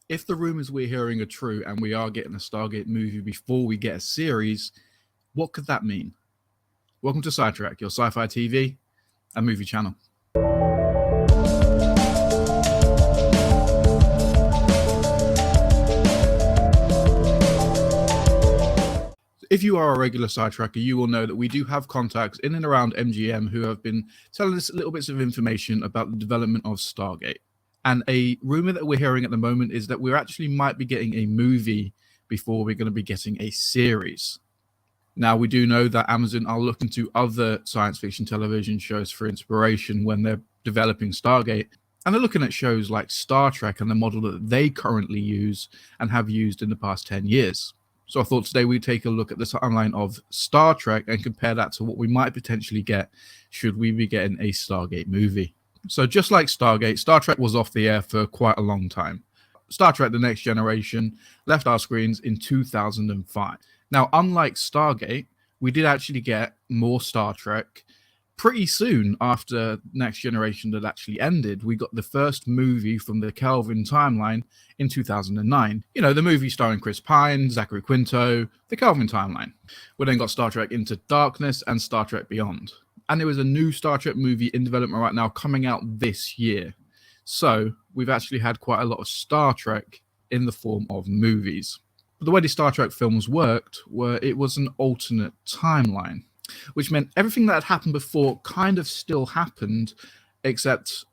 If the rumors we're hearing are true and we are getting a Stargate movie before we get a series, what could that mean? Welcome to SciTrek, your sci-fi TV and movie channel. If you are a regular SciTrekker, you will know that we do have contacts in and around MGM who have been telling us little bits of information about the development of Stargate. And a rumor that we're hearing at the moment is that we actually might be getting a movie before we're going to be getting a series. Now, we do know that Amazon are looking to other science fiction television shows for inspiration when they're developing Stargate. And they're looking at shows like Star Trek and the model that they currently use and have used in the past 10 years. So I thought today we'd take a look at the timeline of Star Trek and compare that to what we might potentially get should we be getting a Stargate movie. So just like Stargate, Star Trek was off the air for quite a long time. Star Trek The Next Generation left our screens in 2005. Now, unlike Stargate, we did actually get more Star Trek pretty soon after Next Generation had actually ended. We got the first movie from the Kelvin timeline in 2009. You know, the movie starring Chris Pine, Zachary Quinto, the Kelvin timeline. We then got Star Trek Into Darkness and Star Trek Beyond. And there was a new Star Trek movie in development right now coming out this year. So we've actually had quite a lot of Star Trek in the form of movies. But the way the Star Trek films worked were it was an alternate timeline, which meant everything that had happened before kind of still happened, except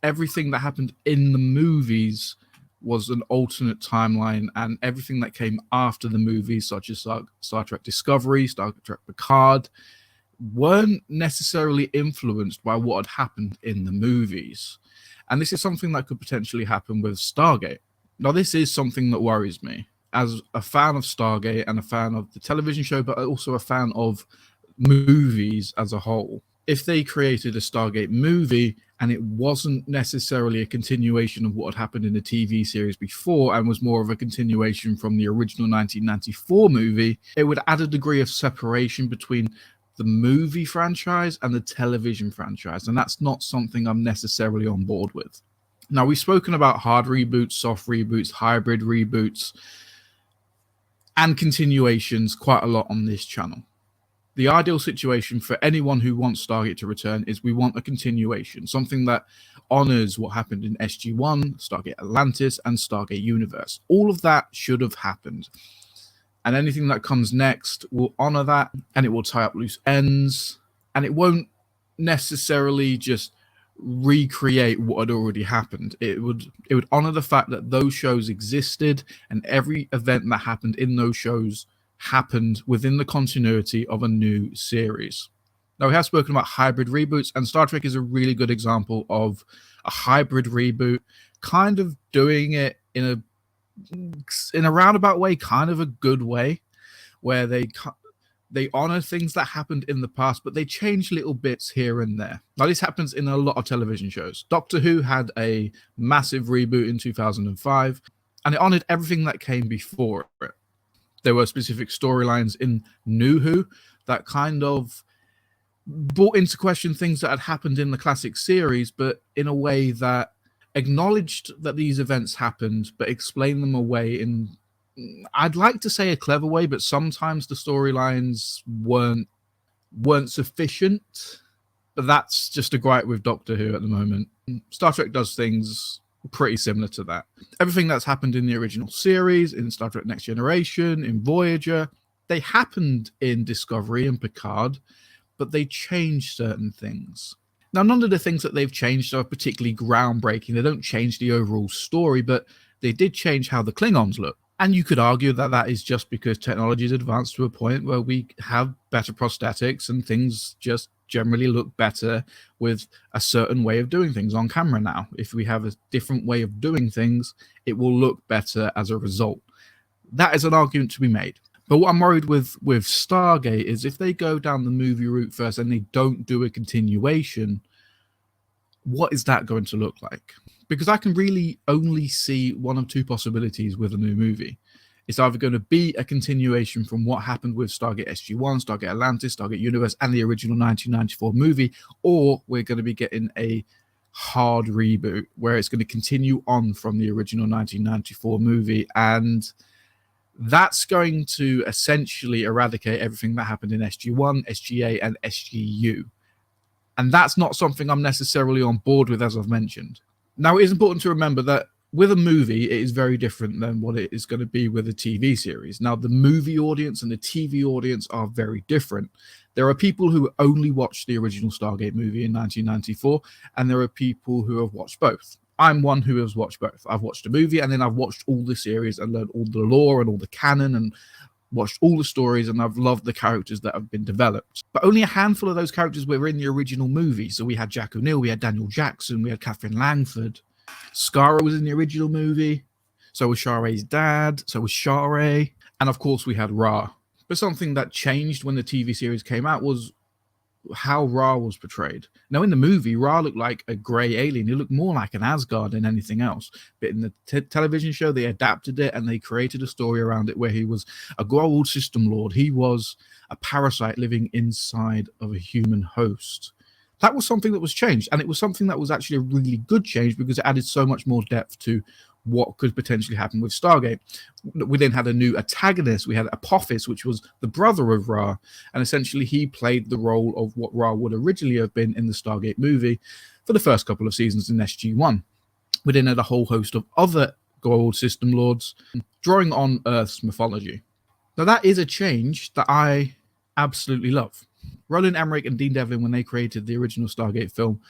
everything that happened in the movies was an alternate timeline, and everything that came after the movies, such as Star Trek Discovery, Star Trek Picard, weren't necessarily influenced by what had happened in the movies. And this is something that could potentially happen with Stargate. Now, this is something that worries me. As a fan of Stargate and a fan of the television show, but also a fan of movies as a whole. If they created a Stargate movie and it wasn't necessarily a continuation of what had happened in the TV series before and was more of a continuation from the original 1994 movie, it would add a degree of separation between the movie franchise and the television franchise. And that's not something I'm necessarily on board with. Now, we've spoken about hard reboots, soft reboots, hybrid reboots, and continuations quite a lot on this channel. The ideal situation for anyone who wants Stargate to return is we want a continuation, something that honors what happened in SG-1, Stargate Atlantis, and Stargate Universe. All of that should have happened. And anything that comes next will honor that, and it will tie up loose ends, and it won't necessarily just recreate what had already happened. It would honor the fact that those shows existed, and every event that happened in those shows happened within the continuity of a new series. Now, we have spoken about hybrid reboots, and Star Trek is a really good example of a hybrid reboot, kind of doing it in a roundabout way, kind of a good way, where they honor things that happened in the past, but they change little bits here and there. Now, this happens in a lot of television shows. Doctor Who had a massive reboot in 2005, and it honored everything that came before it. There were specific storylines in New Who that kind of brought into question things that had happened in the classic series, but in a way that acknowledged that these events happened, but explained them away in, I'd like to say, a clever way, but sometimes the storylines weren't sufficient. But that's just a gripe with Doctor Who at the moment. Star Trek does things pretty similar to that. Everything that's happened in the original series, in Star Trek Next Generation, in Voyager, they happened in Discovery and Picard, but they changed certain things. Now, none of the things that they've changed are particularly groundbreaking. They don't change the overall story, but they did change how the Klingons look. And you could argue that that is just because technology has advanced to a point where we have better prosthetics and things just generally look better with a certain way of doing things on camera now. If we have a different way of doing things, it will look better as a result. That is an argument to be made. But what I'm worried with Stargate is if they go down the movie route first and they don't do a continuation, what is that going to look like? Because I can really only see one of two possibilities with a new movie. It's either going to be a continuation from what happened with Stargate SG-1, Stargate Atlantis, Stargate Universe, and the original 1994 movie, or we're going to be getting a hard reboot where it's going to continue on from the original 1994 movie, and that's going to essentially eradicate everything that happened in SG1, SGA, and SGU. And that's not something I'm necessarily on board with, as I've mentioned. Now, it is important to remember that with a movie, it is very different than what it is going to be with a TV series. Now, the movie audience and the TV audience are very different. There are people who only watched the original Stargate movie in 1994, and there are people who have watched both. I'm one who has watched both. I've watched a movie, and then I've watched all the series and learned all the lore and all the canon and watched all the stories, and I've loved the characters that have been developed. But only a handful of those characters were in the original movie. So we had Jack O'Neill, we had Daniel Jackson, we had Catherine Langford. Skara was in the original movie. So was Share's dad. So was Share. And of course, we had Ra. But something that changed when the TV series came out was how Ra was portrayed. Now, in the movie, Ra looked like a grey alien. He looked more like an Asgard than anything else. But in the television show, they adapted it and they created a story around it where he was a Goa'uld system lord. He was a parasite living inside of a human host. That was something that was changed, and it was something that was actually a really good change because it added so much more depth to what could potentially happen with Stargate. We then had a new antagonist. We had Apophis, which was the brother of Ra, and essentially he played the role of what Ra would originally have been in the Stargate movie for the first couple of seasons in SG1. We then had a whole host of other Goa'uld system lords drawing on Earth's mythology. Now, that is a change that I absolutely love. Roland Emmerich and Dean Devlin, when they created the original Stargate film,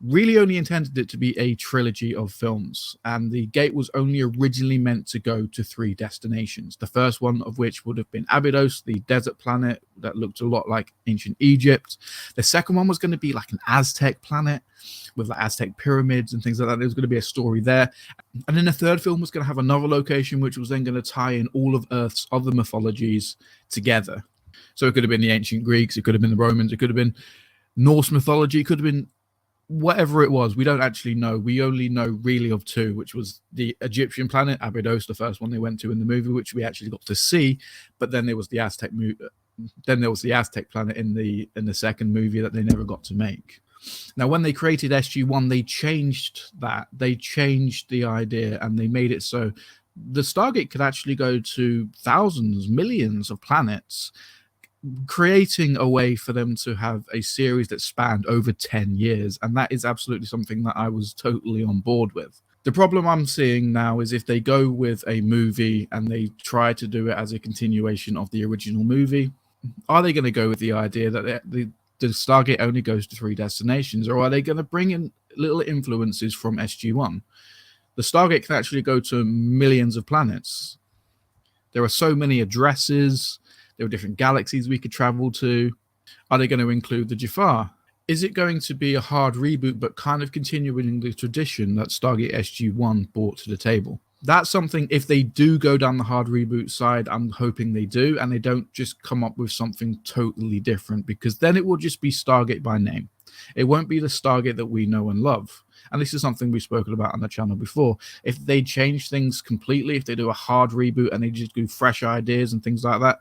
really only intended it to be a trilogy of films, and the gate was only originally meant to go to 3 destinations. The first one of which would have been Abydos, the desert planet that looked a lot like ancient Egypt. The second one was going to be like an Aztec planet with like Aztec pyramids and things like that. There was going to be a story there. And then the third film was going to have another location, which was then going to tie in all of Earth's other mythologies together. So it could have been the ancient Greeks, it could have been the Romans, it could have been Norse mythology, it could have been whatever it was. We don't actually know. We only know really of 2, which was the Egyptian planet, Abydos, the first one they went to in the movie, which we actually got to see. But then there was the Aztec planet in the second movie that they never got to make. Now, when they created SG1, they changed that. They changed the idea and they made it so the Stargate could actually go to thousands, millions of planets, creating a way for them to have a series that spanned over 10 years. And that is absolutely something that I was totally on board with. The problem I'm seeing now is if they go with a movie and they try to do it as a continuation of the original movie, are they going to go with the idea that the Stargate only goes to 3 destinations, or are they going to bring in little influences from SG1? The Stargate can actually go to millions of planets. There are so many addresses. There are different galaxies we could travel to. Are they going to include the Jafar? Is it going to be a hard reboot, but kind of continuing the tradition that Stargate SG1 brought to the table? That's something, if they do go down the hard reboot side, I'm hoping they do, and they don't just come up with something totally different, because then it will just be Stargate by name. It won't be the Stargate that we know and love. And this is something we've spoken about on the channel before. If they change things completely, if they do a hard reboot and they just do fresh ideas and things like that,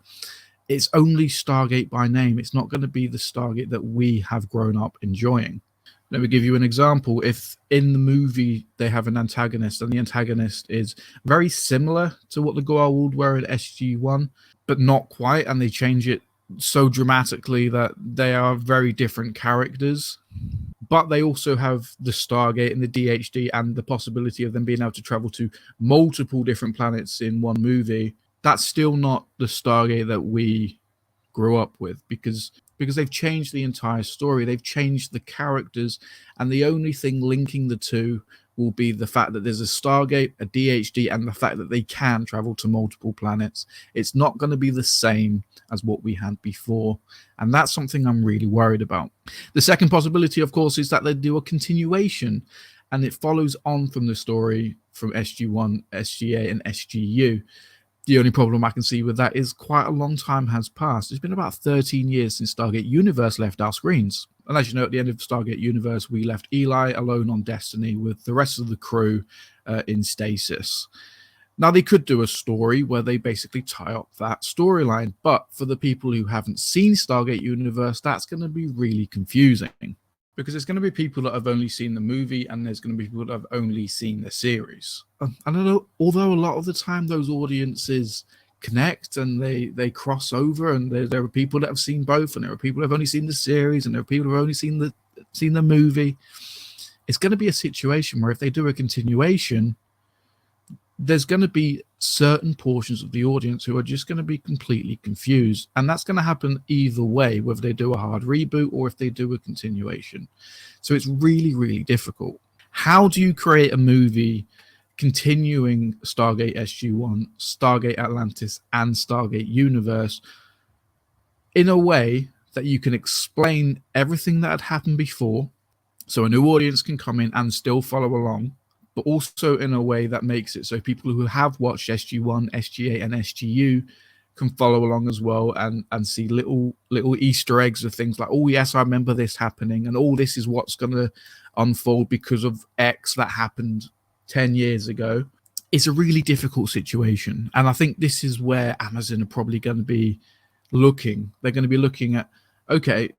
it's only Stargate by name. It's not going to be the Stargate that we have grown up enjoying. Let me give you an example. If in the movie they have an antagonist and the antagonist is very similar to what the Goa'uld were in SG1, but not quite, and they change it so dramatically that they are very different characters, but they also have the Stargate and the DHD and the possibility of them being able to travel to multiple different planets in one movie, that's still not the Stargate that we grew up with, because they've changed the entire story. They've changed the characters, and the only thing linking the two will be the fact that there's a Stargate, a DHD, and the fact that they can travel to multiple planets. It's not going to be the same as what we had before, and that's something I'm really worried about. The second possibility, of course, is that they do a continuation, and it follows on from the story from SG1, SGA, and SGU. The only problem I can see with that is quite a long time has passed. It's been about 13 years since Stargate Universe left our screens. And as you know, at the end of Stargate Universe, we left Eli alone on Destiny with the rest of the crew in stasis. Now, they could do a story where they basically tie up that storyline, but for the people who haven't seen Stargate Universe, that's going to be really confusing. because there's going to be people that have only seen the movie and there's going to be people that have only seen the series. I don't know, although a lot of the time those audiences connect and they cross over, and there are people that have seen both, and there are people who have only seen the series, and there are people who have only seen the movie. It's going to be a situation where if they do a continuation, there's going to be certain portions of the audience who are just going to be completely confused. And that's going to happen either way, whether they do a hard reboot or if they do a continuation. So it's really, really difficult. How do you create a movie continuing Stargate SG-1, Stargate Atlantis, and Stargate Universe in a way that you can explain everything that had happened before, so a new audience can come in and still follow along, but also in a way that makes it so people who have watched SG-1, SG-8, and SGU can follow along as well, and see little Easter eggs of things like, oh yes, I remember this happening, and oh, this is what's going to unfold because of X that happened 10 years ago. It's a really difficult situation, and I think this is where Amazon are probably going to be looking. They're going to be looking at, okay,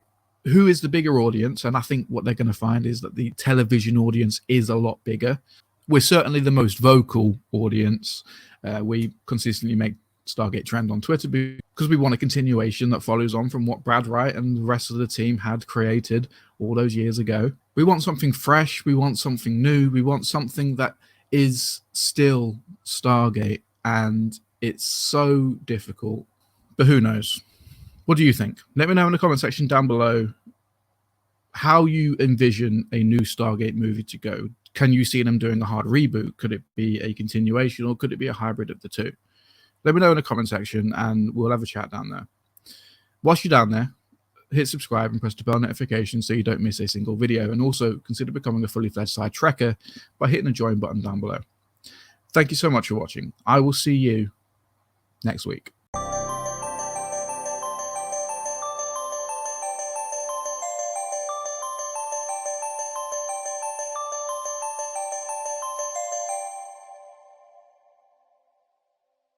who is the bigger audience? And I think what they're going to find is that the television audience is a lot bigger. We're certainly the most vocal audience. We consistently make Stargate trend on Twitter because we want a continuation that follows on from what Brad Wright and the rest of the team had created all those years ago. We want something fresh. We want something new. We want something that is still Stargate, and it's so difficult. But who knows? What do you think? Let me know in the comment section down below how you envision a new Stargate movie to go. Can you see them doing a hard reboot? Could it be a continuation, or could it be a hybrid of the two? Let me know in the comment section and we'll have a chat down there. Whilst you're down there, hit subscribe and press the bell notification so you don't miss a single video. And also consider becoming a fully fledged SciTrekker by hitting the join button down below. Thank you so much for watching. I will see you next week.